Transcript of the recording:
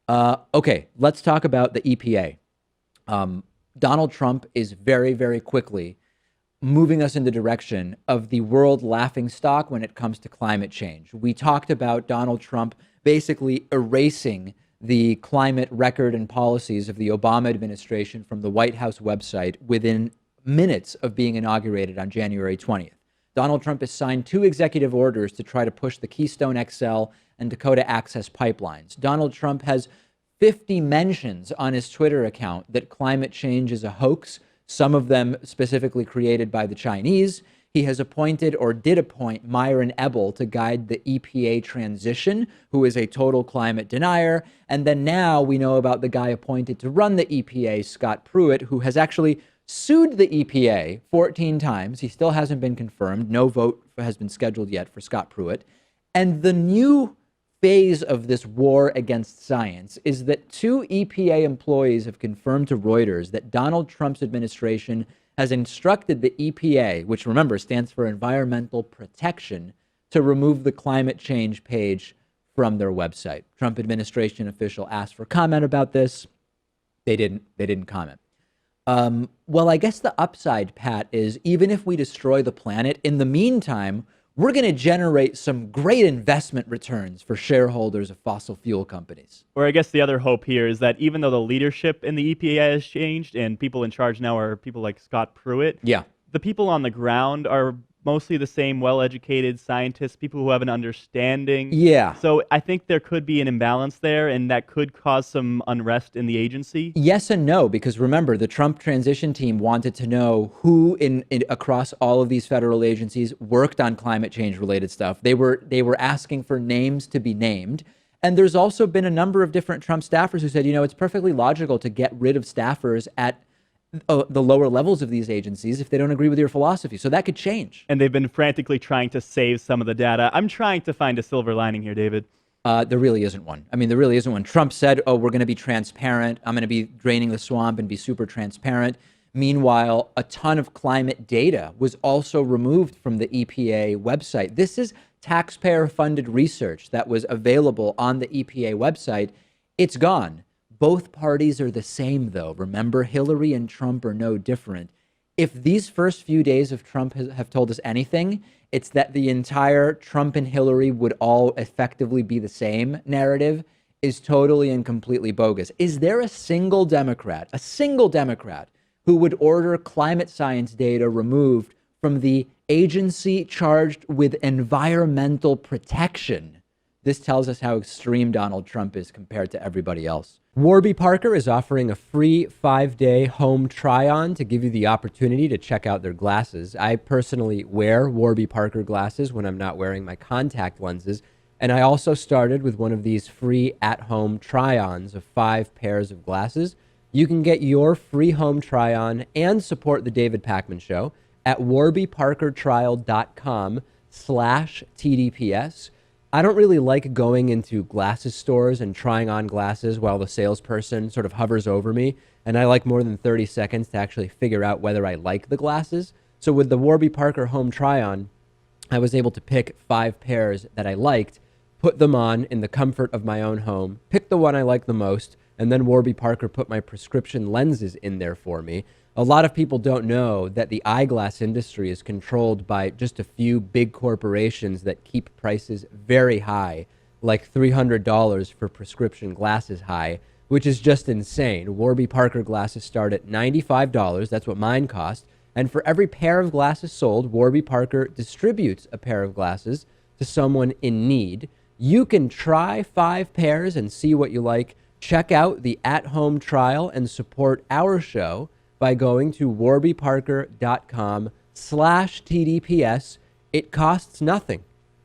Okay, let's talk about the EPA. Donald Trump is very, very quickly moving us in the direction of the world laughing stock when it comes to climate change. We talked about Donald Trump basically erasing the climate record and policies of the Obama administration from the White House website within minutes of being inaugurated on January 20th. Donald Trump has signed 2 executive orders to try to push the Keystone XL and Dakota Access pipelines. Donald Trump has 50 mentions on his Twitter account that climate change is a hoax, some of them specifically created by the Chinese. He has appointed or did appoint Myron Ebel to guide the EPA transition, who is a total climate denier. And then now we know about the guy appointed to run the EPA, Scott Pruitt, who has actually sued the EPA 14 times. He still hasn't been confirmed. No vote has been scheduled yet for Scott Pruitt. And the new phase of this war against science is that 2 EPA employees have confirmed to Reuters that Donald Trump's administration has instructed the EPA, which remember stands for Environmental Protection, to remove the climate change page from their website. Trump administration official asked for comment about this. They didn't comment. Well, I guess the upside, Pat, is even if we destroy the planet, in the meantime, we're going to generate some great investment returns for shareholders of fossil fuel companies. Or I guess the other hope here is that even though the leadership in the EPA has changed and people in charge now are people like Scott Pruitt, the people on the ground are mostly the same well-educated scientists, people who have an understanding. So I think there could be an imbalance there, and that could cause some unrest in the agency. Yes and no, because remember, the Trump transition team wanted to know who across all of these federal agencies worked on climate change related stuff. They were asking for names to be named. And there's also been a number of different Trump staffers who said, it's perfectly logical to get rid of staffers at the lower levels of these agencies if they don't agree with your philosophy. So that could change. And they've been frantically trying to save some of the data. I'm trying to find a silver lining here, David. There really isn't one. I mean, there really isn't one. Trump said, we're going to be transparent. I'm going to be draining the swamp and be super transparent. Meanwhile, a ton of climate data was also removed from the EPA website. This is taxpayer-funded research that was available on the EPA website. It's gone. Both parties are the same, though. Remember, Hillary and Trump are no different. If these first few days of Trump have told us anything, it's that the entire Trump and Hillary would all effectively be the same narrative is totally and completely bogus. Is there a single Democrat who would order climate science data removed from the agency charged with environmental protection? This tells us how extreme Donald Trump is compared to everybody else. Warby Parker is offering a free 5-day home try-on to give you the opportunity to check out their glasses. I personally wear Warby Parker glasses when I'm not wearing my contact lenses, and I also started with one of these free at-home try-ons of 5 pairs of glasses. You can get your free home try-on and support the David Pakman Show at warbyparkertrial.com/TDPS. I don't really like going into glasses stores and trying on glasses while the salesperson sort of hovers over me, and I like more than 30 seconds to actually figure out whether I like the glasses. So with the Warby Parker home try-on, I was able to pick 5 pairs that I liked, put them on in the comfort of my own home, pick the one I like the most, and then Warby Parker put my prescription lenses in there for me. A lot of people don't know that the eyeglass industry is controlled by just a few big corporations that keep prices very high, like $300 for prescription glasses high, which is just insane. Warby Parker glasses start at $95. That's what mine cost. And for every pair of glasses sold, Warby Parker distributes a pair of glasses to someone in need. You can try 5 pairs and see what you like. Check out the at-home trial and support our show by going to warbyparker.com/TDPS. It costs nothing.